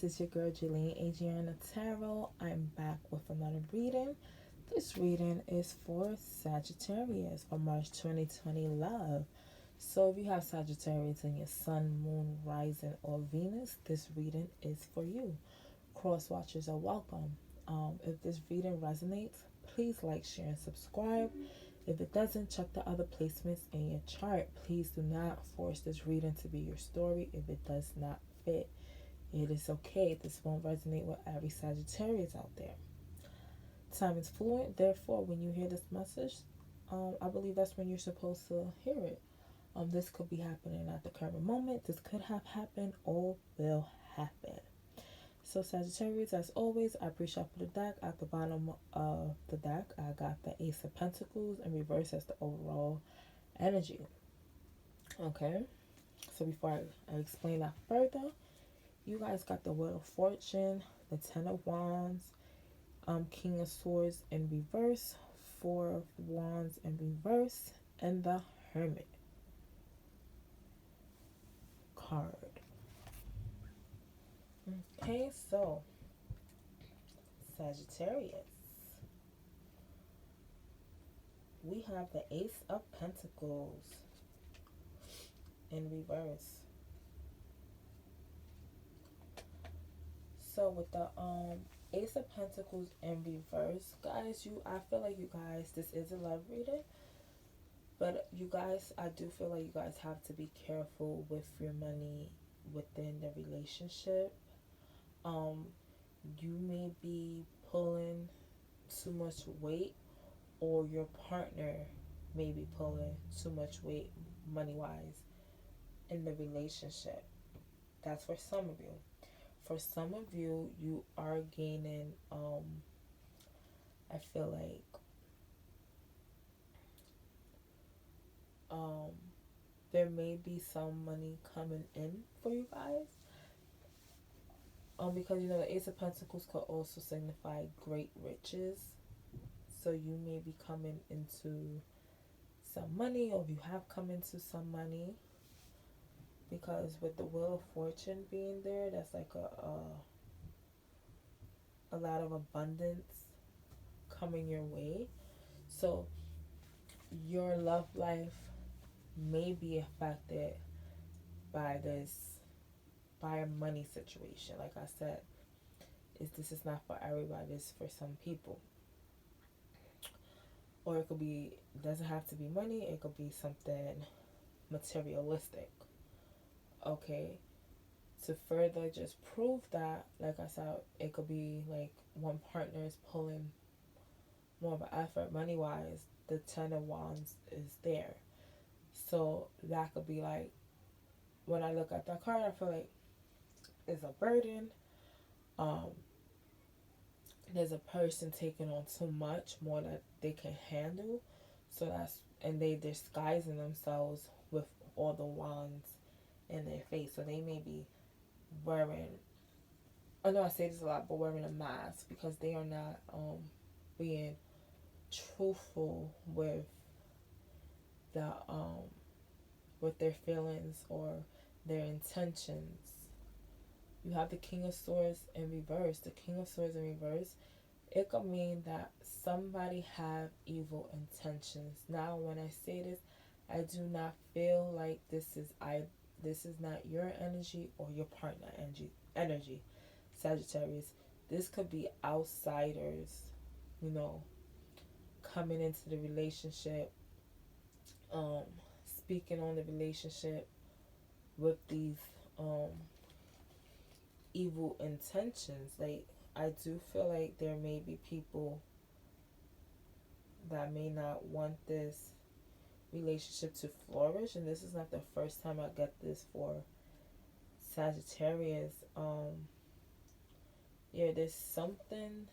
This is your girl Jillian Adriana Tarot. I'm back with another reading. This reading is for Sagittarius for March 2020 love. So if you have Sagittarius in your sun, moon, rising, or Venus, this reading is for you. Cross watchers are welcome. If this reading resonates, please like, share, and subscribe. If it doesn't, check the other placements in your chart. Please do not force this reading to be your story if it does not fit. It is okay. This won't resonate with every Sagittarius out there. Time is fluent. Therefore, when you hear this message, I believe that's when you're supposed to hear it. This could be happening at the current moment. This could have happened or will happen. So Sagittarius, as always, I pre-shuffle the deck. At the bottom of the deck, I got the Ace of Pentacles in reverse as the overall energy. Okay, so before I explain that further, you guys got the Wheel of Fortune, the Ten of Wands, King of Swords in reverse, Four of Wands in reverse, and the Hermit card. Okay, so Sagittarius, we have the Ace of Pentacles in reverse. So with the Ace of Pentacles in reverse, guys, I feel like you guys, this is a love reading, but you guys, I do feel like you guys have to be careful with your money within the relationship. You may be pulling too much weight, or your partner may be pulling too much weight money wise in the relationship. That's for some of you. For some of you, you are gaining, I feel like, there may be some money coming in for you guys. Because, you know, the Ace of Pentacles could also signify great riches. So you may be coming into some money, or you have come into some money. Because with the Wheel of Fortune being there, that's like a lot of abundance coming your way. So your love life may be affected by a money situation. Like I said, this is not for everybody, it's for some people. Or it could be, doesn't have to be money, it could be something materialistic. Okay, to further just prove that, like I said, it could be like one partner is pulling more of an effort money wise. The Ten of Wands is there, so that could be like, when I look at that card, I feel like it's a burden. There's a person taking on too much, more that they can handle. So and they disguising themselves with all the wands in their face. So they may be wearing, I know I say this a lot, but wearing a mask, because they are not being truthful the with their feelings or their intentions. You have the King of Swords in reverse. The King of Swords in reverse, it could mean that somebody have evil intentions. Now, when I say this, I do not feel like this is not your energy or your partner energy, Sagittarius. This could be outsiders, you know, coming into the relationship, speaking on the relationship with these evil intentions. Like, I do feel like there may be people that may not want this relationship to flourish, and this is not the first time I get this for Sagittarius. Yeah, there's something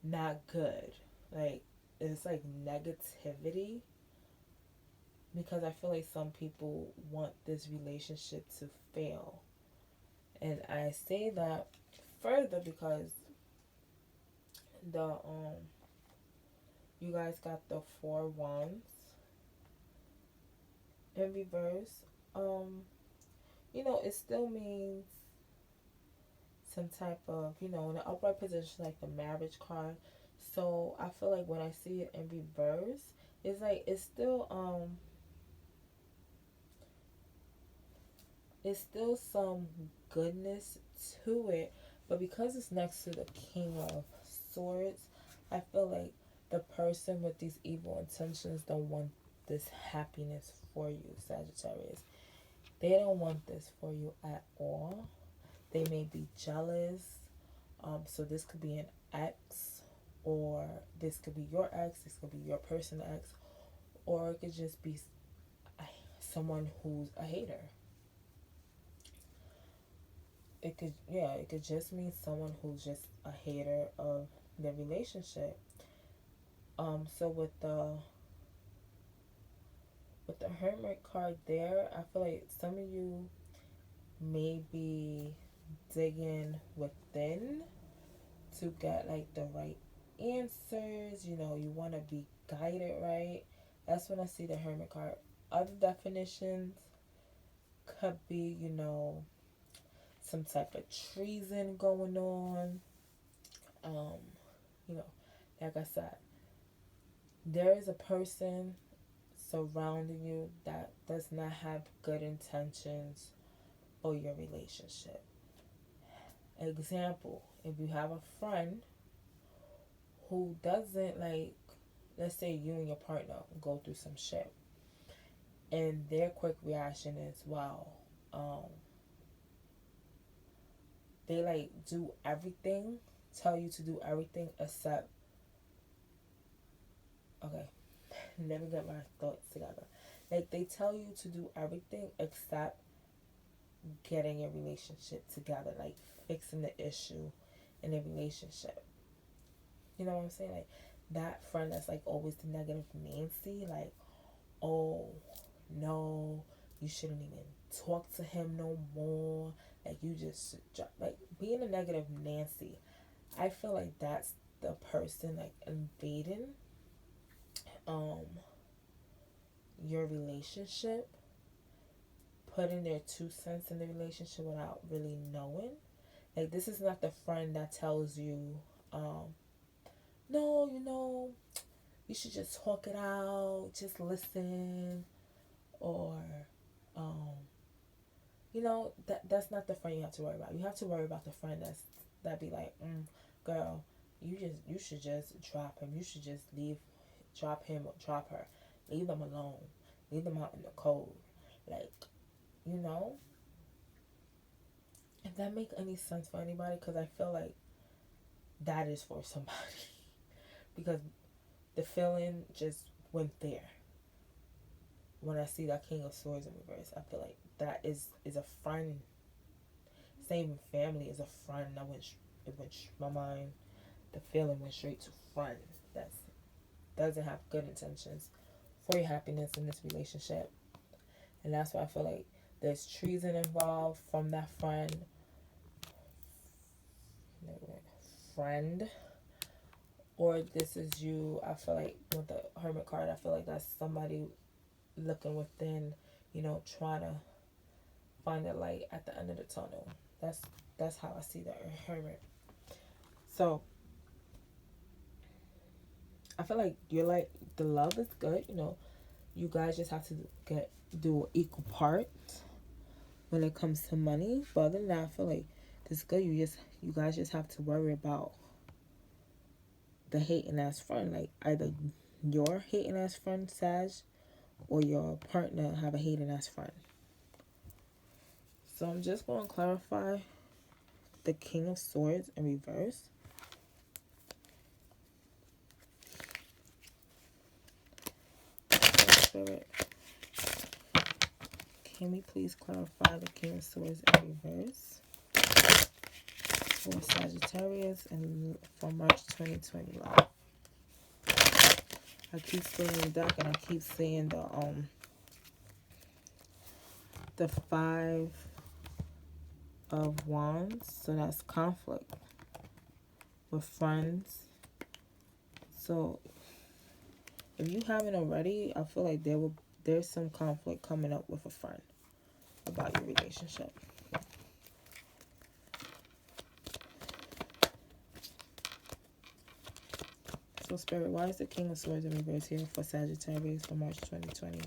not good. Like, it's like negativity, because I feel like some people want this relationship to fail. And I say that further because the you guys got the Four Wands in reverse. You know, it still means some type of, you know, in an upright position, like the marriage card. So I feel like when I see it in reverse, it's like it's still some goodness to it, but because it's next to the King of Swords, I feel like the person with these evil intentions don't want this happiness for you, Sagittarius. They don't want this for you at all. They may be jealous. So this could be an ex, or this could be your ex, this could be your person ex, or it could just be someone who's a hater. It could just mean someone who's just a hater of the relationship. So with the Hermit card there, I feel like some of you may be digging within to get like the right answers. You know, you want to be guided, right? That's when I see the Hermit card. Other definitions could be, you know, some type of treason going on. You know, like I said, there is a person surrounding you that does not have good intentions for your relationship. Example, if you have a friend who doesn't, like, let's say you and your partner go through some shit, and their quick reaction is, wow, they like do everything, tell you to do everything except, okay, let me get my thoughts together. Like, they tell you to do everything except getting a relationship together, like fixing the issue in a relationship. You know what I'm saying? Like, that friend that's like always the negative Nancy, like, oh no, you shouldn't even talk to him no more. Like, you just like being a negative Nancy. I feel like that's the person like invading your relationship, putting their 2 cents in the relationship without really knowing. Like, this is not the friend that tells you, no, you know, you should just talk it out, just listen, or, you know, that's not the friend you have to worry about. You have to worry about the friend that be like, girl, you should just drop him. You should just drop him or drop her. Leave them alone. Leave them out in the cold. Like, you know, if that make any sense for anybody, because I feel like that is for somebody. Because the feeling just went there. When I see that King of Swords in reverse, I feel like that is a friend. Same family is a friend. My mind, the feeling went straight to friend. That doesn't have good intentions for your happiness in this relationship. And that's why I feel like there's treason involved from that friend. Or this is you. I feel like with the Hermit card, I feel like that's somebody looking within, you know, trying to find a light at the end of the tunnel. That's how I see the Hermit. So I feel like you're like, the love is good, you know. You guys just have to do an equal part when it comes to money. But other than that, I feel like this is good. You guys just have to worry about the hating ass friend. Like, either your hating ass friend, Sag, or your partner have a hating ass friend. So I'm just going to clarify the King of Swords in reverse. Spirit, can we please clarify the King of Swords in reverse for Sagittarius and for March 2020 love? I keep spinning the deck and I keep seeing the 5 of Wands. So that's conflict with friends. So if you haven't already, I feel like there's some conflict coming up with a friend about your relationship. So Spirit, why is the King of Swords in reverse here for Sagittarius for March 2020?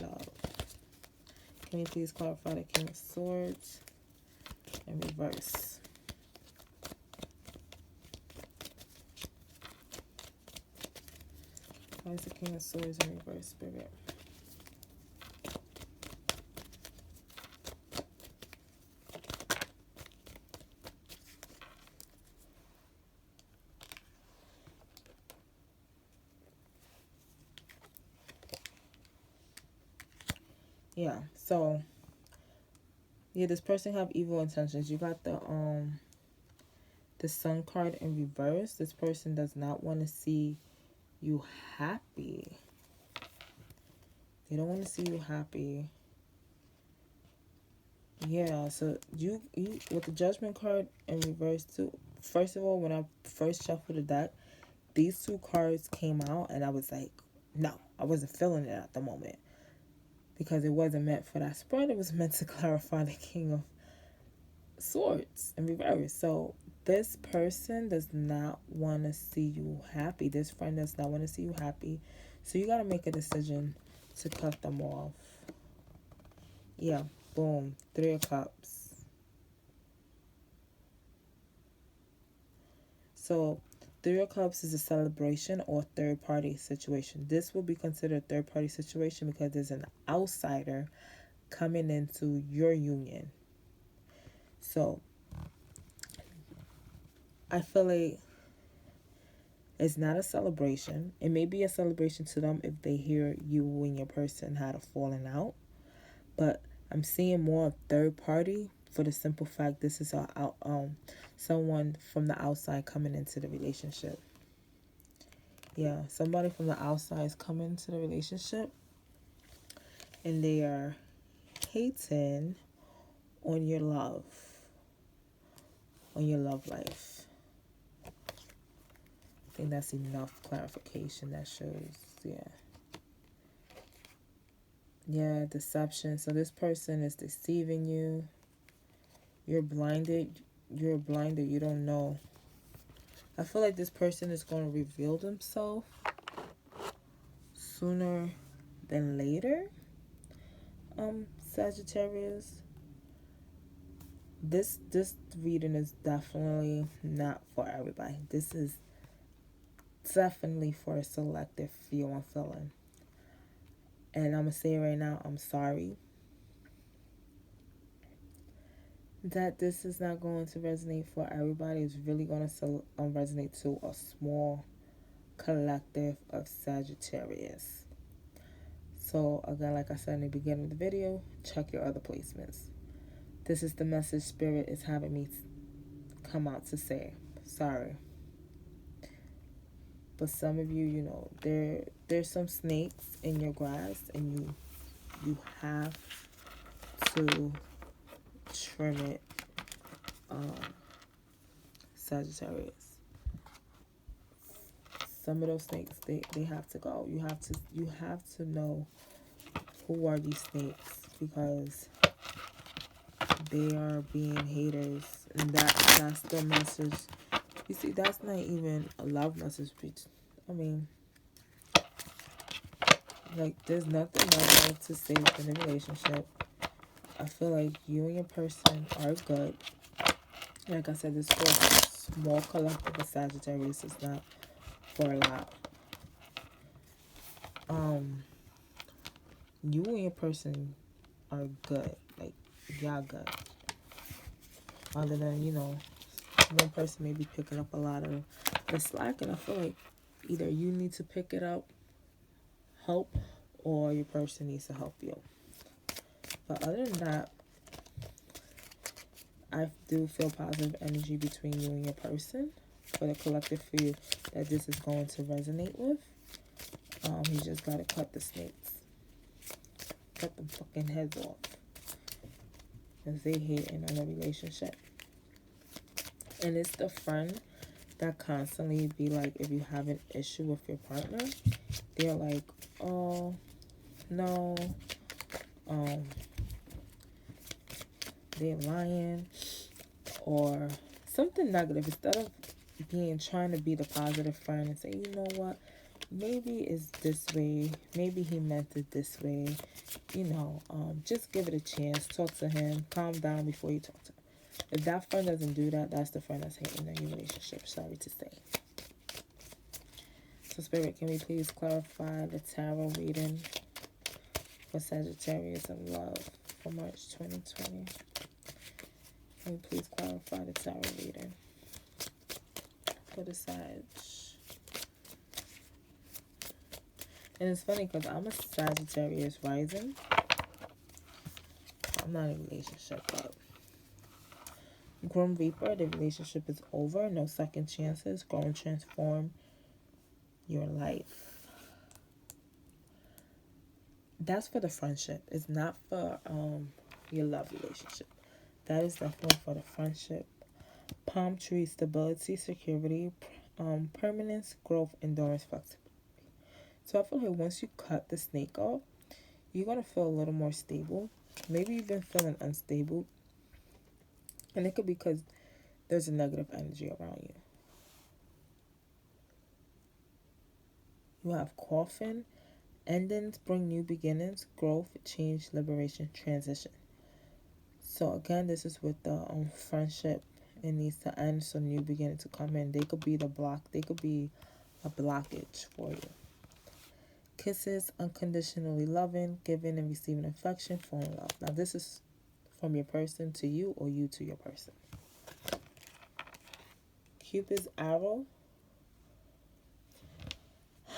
Love. Can you please clarify the King of Swords in reverse? Why is the King of Swords in reverse, Spirit? Yeah, so yeah, this person have evil intentions. You got the Sun card in reverse. This person does not want to see you happy. They don't want to see you happy. Yeah, so you with the Judgment card in reverse too. First of all, when I first shuffled the deck, these two cards came out and I was like, no, I wasn't feeling it at the moment. Because it wasn't meant for that spread. It was meant to clarify the King of Swords in reverse. So this person does not want to see you happy. This friend does not want to see you happy. So you got to make a decision to cut them off. Yeah, boom. 3 of Cups. So 3 of Cups is a celebration or third-party situation. This will be considered a third-party situation because there's an outsider coming into your union. So I feel like it's not a celebration. It may be a celebration to them if they hear you and your person had a falling out. But I'm seeing more third-party for the simple fact this is someone from the outside coming into the relationship. Yeah, somebody from the outside is coming into the relationship and they are hating on your love life. I think that's enough clarification that shows, yeah, deception. So this person is deceiving you. You're blinded. You don't know. I feel like this person is going to reveal themselves sooner than later. Sagittarius. This reading is definitely not for everybody. This is definitely for a selective few and feeling. And I'm going to say it right now, I'm sorry that this is not going to resonate for everybody. It's really going to resonate to a small collective of Sagittarius. So again, like I said in the beginning of the video, check your other placements. This is the message Spirit is having me come out to say. Sorry. But some of you, you know, there's some snakes in your grass and you have to trim it, Sagittarius. Some of those snakes, they have to go. You have to know who are these snakes because they are being haters, and that's the message. You see, that's not even a love message. I mean, like, there's nothing negative to say within a relationship. I feel like you and your person are good. Like I said, this for a small collective of Sagittarius. It's not for a lot. You and your person are good. Like, y'all good. Other than, you know, one person may be picking up a lot of the slack, and I feel like either you need to pick it up, help, or your person needs to help you. But other than that, I do feel positive energy between you and your person for the collective feel that this is going to resonate with. You just gotta cut the snakes. Cut them fucking heads off. Because they hating on a relationship. And it's the friend that constantly be like, if you have an issue with your partner, they're like, oh, no, they're lying, or something negative. Instead of trying to be the positive friend and say, you know what, maybe it's this way, maybe he meant it this way, just give it a chance, talk to him, calm down before you talk to him. If that friend doesn't do that, that's the friend that's hating in your relationship, sorry to say. So Spirit, can we please clarify the tarot reading for Sagittarius of love for March 2020? Can we please clarify the tarot reading for the Sag? And it's funny because I'm a Sagittarius Rising. I'm not in a relationship, but Grim Reaper, the relationship is over. No second chances. Go and transform your life. That's for the friendship. It's not for your love relationship. That is definitely for the friendship. Palm tree, stability, security, permanence, growth, endurance, flexibility. So I feel like once you cut the snake off, you're going to feel a little more stable. Maybe you've been feeling unstable. And it could be because there's a negative energy around you. You have coffin. Endings bring new beginnings, growth, change, liberation, transition. So again, this is with the friendship. It needs to end so new beginning to come in. They could be the block. They could be a blockage for you. Kisses, unconditionally loving, giving and receiving affection, falling in love. Now this is from your person to you or you to your person. Cupid's arrow.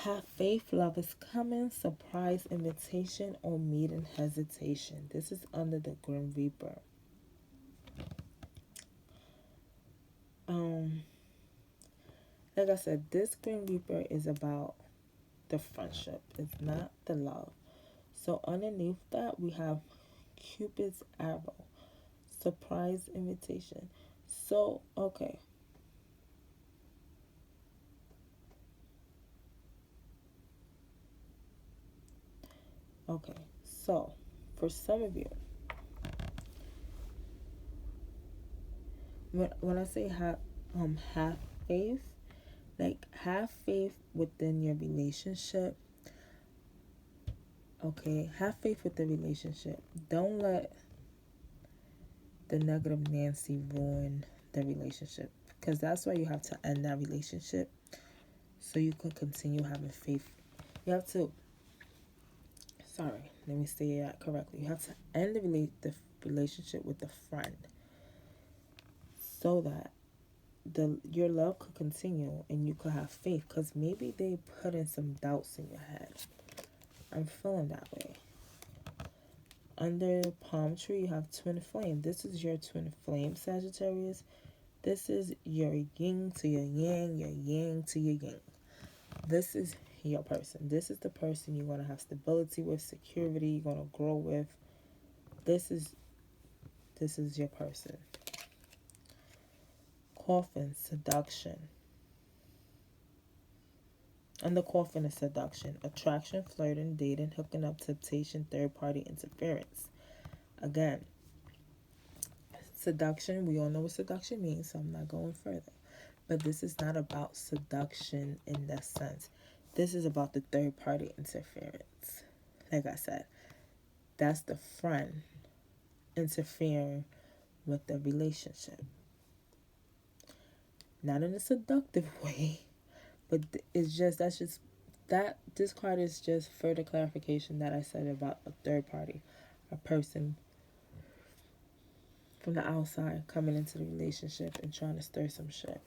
Have faith, love is coming, surprise invitation, or meeting hesitation. This is under the Grim Reaper. Like I said, this Grim Reaper is about the friendship. It's not the love. So underneath that, we have Cupid's arrow, surprise invitation. So, okay. Okay, so for some of you, when I say have faith, like have faith within your relationship. Okay, have faith with the relationship. Don't let the negative Nancy ruin the relationship, because that's why you have to end that relationship so you can continue having faith. You have to, let me say that correctly. You have to end the relationship with the friend so that your love could continue and you could have faith, because maybe they put in some doubts in your head. I'm feeling that way. Under palm tree, you have twin flame. This is your twin flame, Sagittarius. This is your yin to your yang, your yang to your yin. This is your person. This is the person you're going to have stability with, security, you're going to grow with. This is your person. Coffin, seduction. Under coffin is seduction, attraction, flirting, dating, hooking up, temptation, third-party interference. Again, seduction, we all know what seduction means, so I'm not going further. But this is not about seduction in that sense. This is about the third-party interference. Like I said, that's the friend interfering with the relationship. Not in a seductive way, but this card is just further clarification that I said about a third party, a person from the outside coming into the relationship and trying to stir some shit.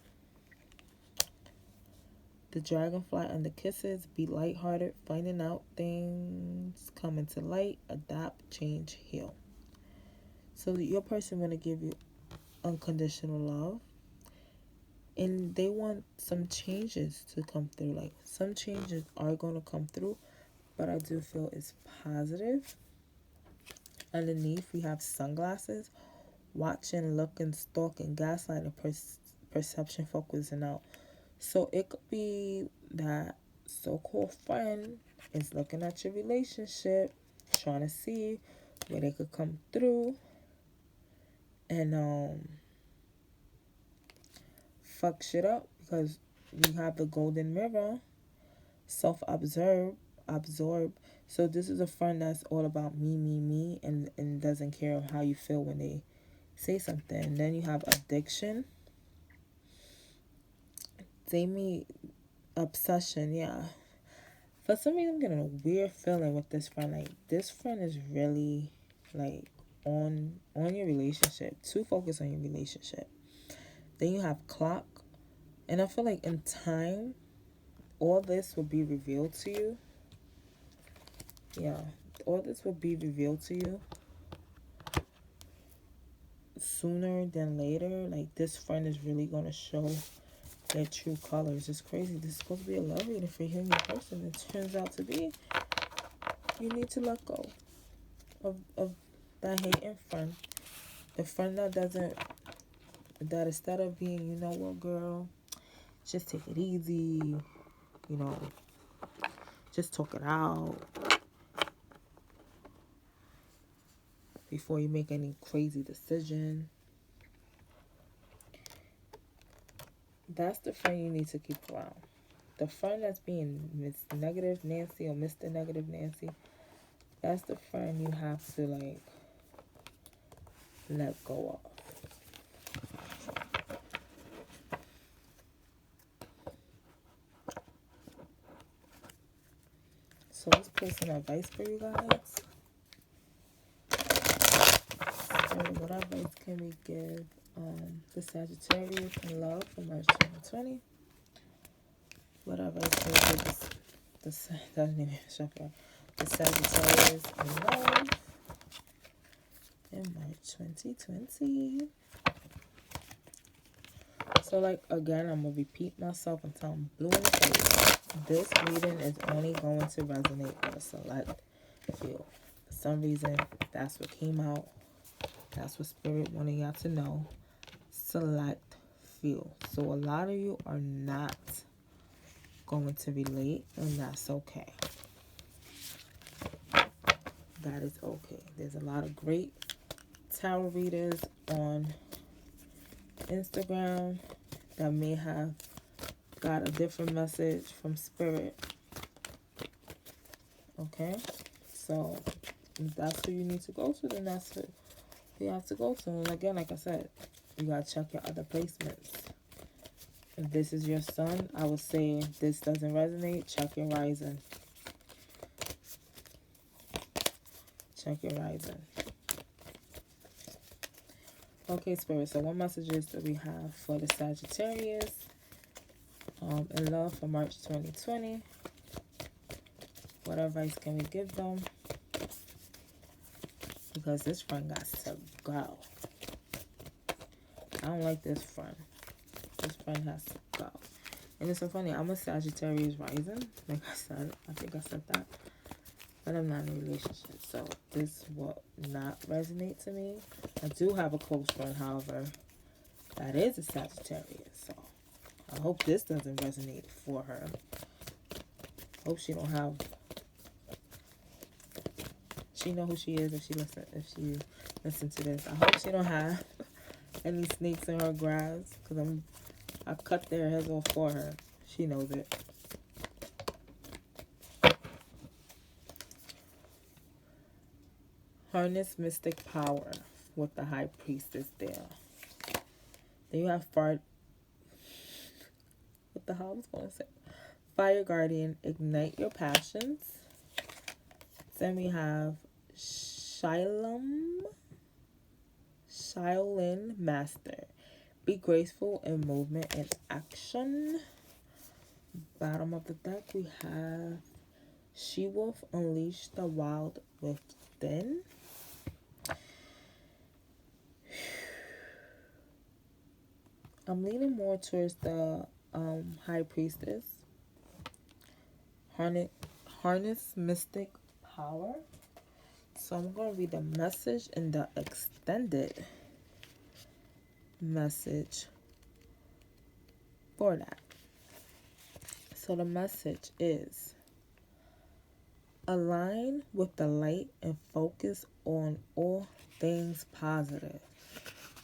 The dragonfly under kisses, be lighthearted, finding out things, coming to light, adapt, change, heal. So your person going to give you unconditional love. And they want some changes to come through. Like, some changes are going to come through, but I do feel it's positive. Underneath, we have sunglasses, watching, looking, stalking, gaslighting, perception, focusing out. So it could be that so-called friend is looking at your relationship, trying to see where they could come through and fuck shit up, because you have the golden mirror, absorb. So this is a friend that's all about me, and doesn't care how you feel when they say something. And then you have addiction. Obsession, yeah. For some reason, I'm getting a weird feeling with this friend. Like, this friend is really, like, on your relationship. Too focused on your relationship. Then you have clock. And I feel like in time, all this will be revealed to you. Yeah. All this will be revealed to you sooner than later. Like, this friend is really going to show their true colors. It's crazy. This is supposed to be a love reading for you and your person. It turns out to be, you need to let go of that hating friend. The friend that instead of being, you know what, girl, just take it easy, you know, just talk it out before you make any crazy decision. That's the friend you need to keep around. The friend that's being Miss Negative Nancy or Mr. Negative Nancy, that's the friend you have to, like, let go of. So let's pull some advice for you guys. So what advice can we give the Sagittarius in love for March 2020? What advice can we give the Sagittarius in love in March 2020? So, like, again, I'm going to repeat myself until I'm blue in the face. This reading is only going to resonate with a select few. For some reason, that's what came out. That's what Spirit wanted y'all to know. Select few. So, a lot of you are not going to relate, and that's okay. That is okay. There's a lot of great tarot readers on Instagram that may have got a different message from Spirit. Okay? So, if that's who you need to go to, then that's who you have to go to. And again, like I said, you got to check your other placements. If this is your sun, I would say if this doesn't resonate, check your rising. Check your rising. Okay, Spirit, so what messages do we have for the Sagittarius in love for March 2020? What advice can we give them? Because this friend got to go. I don't like this friend. This friend has to go. And it's so funny, I'm a Sagittarius Rising. Like I said, I think I said that. But I'm not in a relationship, so this will not resonate to me. I do have a close friend, however, that is a Sagittarius, so I hope this doesn't resonate for her. Hope she don't have. She know who she is if she listen to this. I hope she don't have any snakes in her grass, because I cut their heads off for her. She knows it. Harness mystic power with the High Priestess there. Then you have what the hell I was going to say? Fire Guardian, ignite your passions. Then we have Shaolin Master. Be graceful in movement and action. Bottom of the deck, we have She-Wolf, unleash the wild within. I'm leaning more towards the High Priestess. Harness mystic power. So I'm going to read the message and the extended message for that. So the message is, align with the light and focus on all things positive.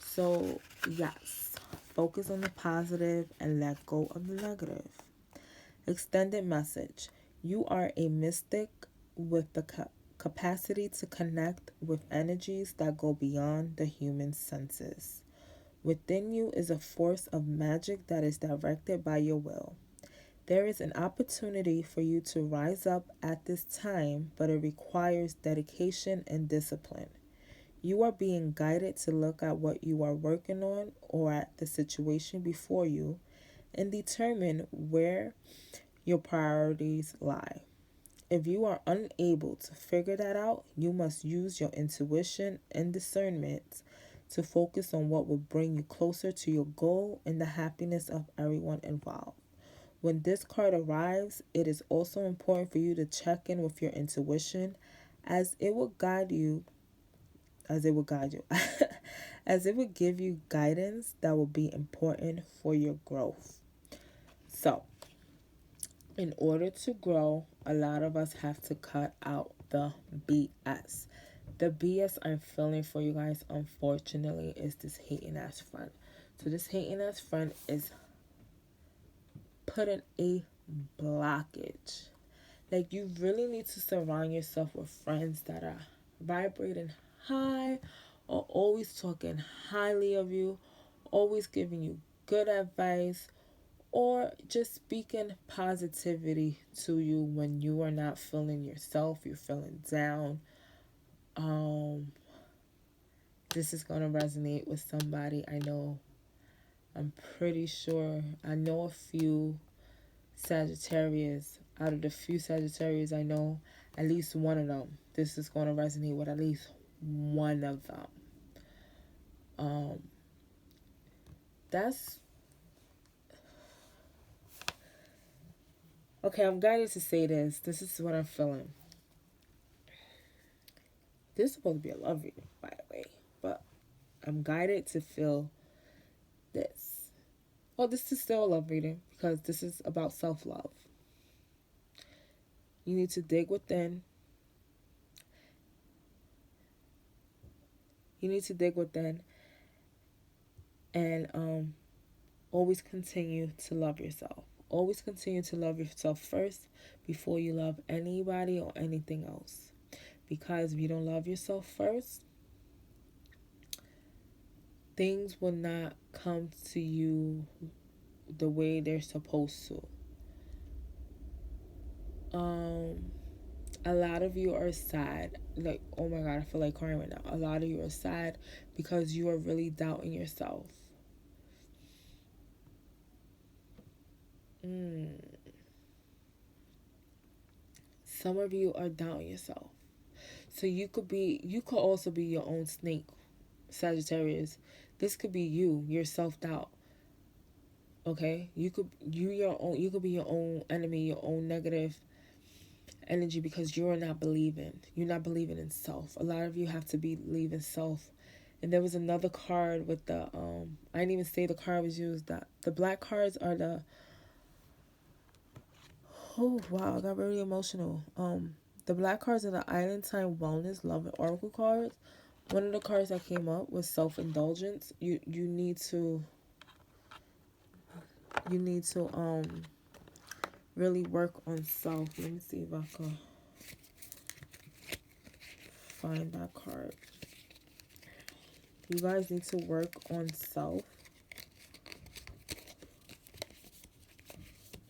So yes, Focus on the positive and let go of the negative. Extended message. You are a mystic with the capacity to connect with energies that go beyond the human senses. Within you is a force of magic that is directed by your will. There is an opportunity for you to rise up at this time, but it requires dedication and discipline. You are being guided to look at what you are working on or at the situation before you and determine where your priorities lie. If you are unable to figure that out, you must use your intuition and discernment to focus on what will bring you closer to your goal and the happiness of everyone involved. When this card arrives, it is also important for you to check in with your intuition as it will guide you, as it will guide you, as it will give you guidance that will be important for your growth. So, in order to grow, a lot of us have to cut out the BS. The BS I'm feeling for you guys, unfortunately, is this hating ass friend. So this hating ass friend is putting a blockage. Like, you really need to surround yourself with friends that are vibrating high or always talking highly of you, always giving you good advice, or just speaking positivity to you when you are not feeling yourself, you're feeling down. This is going to resonate with somebody I know. I'm pretty sure I know a few Sagittarius. Out of the few Sagittarius I know, at least one of them, this is going to resonate with at least one of them. That's okay. I'm guided to say this. This is what I'm feeling. This is supposed to be a love reading, by the way, but I'm guided to feel this. Well, this is still a love reading because this is about self-love. You need to dig within. You need to dig within and always continue to love yourself. Always continue to love yourself first before you love anybody or anything else. Because if you don't love yourself first, things will not come to you the way they're supposed to. A lot of you are sad. Like, oh my God, I feel like crying right now. A lot of you are sad because you are really doubting yourself. Some of you are doubting yourself. So you could also be your own snake, Sagittarius. This could be your self-doubt. Okay? You could be your own enemy, your own negative energy because you're not believing. You're not believing in self. A lot of you have to believe in self. And there was another card with the I didn't even say the card was used. That the black cards are the oh wow, I got very emotional. The black cards are the Island Time Wellness Love and Oracle cards. One of the cards that came up was self-indulgence. You need to really work on self. Let me see if I can find that card. You guys need to work on self.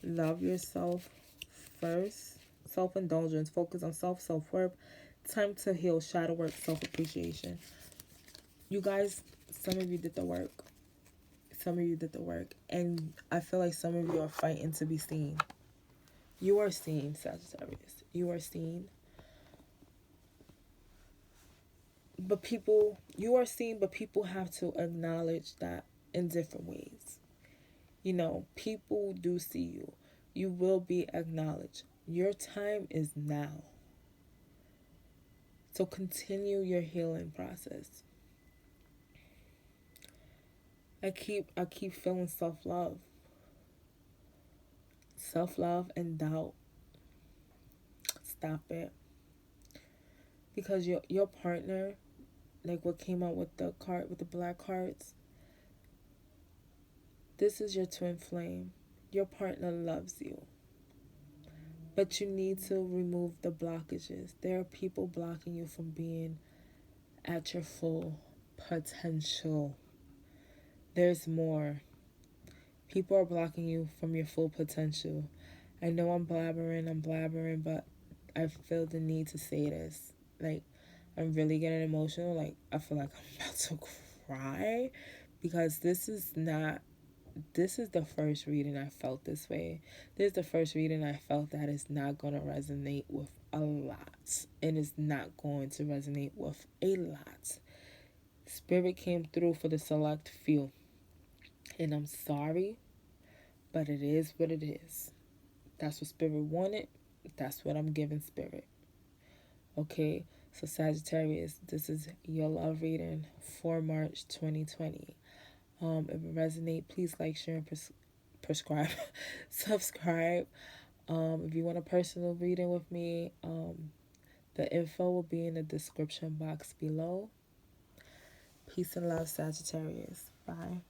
Love yourself first. Self-indulgence. Focus on self-worth. Time to heal. Shadow work. Self-appreciation. You guys, some of you did the work. Some of you did the work. And I feel like some of you are fighting to be seen. You are seen, Sagittarius. You are seen. But you are seen, but people have to acknowledge that in different ways. You know, people do see you. You will be acknowledged. Your time is now. So continue your healing process. I keep feeling self-love. Self-love and doubt. Stop it. Because your partner, like what came out with the black cards, This is your twin flame. Your partner loves you. But you need to remove the blockages. There are people blocking you from being at your full potential. There's more. People are blocking you from your full potential. I know I'm blabbering, but I feel the need to say this. Like, I'm really getting emotional. Like, I feel like I'm about to cry because this is the first reading I felt this way. This is the first reading I felt that is not going to resonate with a lot. And is not going to resonate with a lot. Spirit came through for the select few. And I'm sorry, but it is what it is. That's what Spirit wanted. That's what I'm giving Spirit. Okay, so Sagittarius, this is your love reading for March 2020. If it resonates, please like, share, and prescribe, subscribe. If you want a personal reading with me, the info will be in the description box below. Peace and love, Sagittarius. Bye.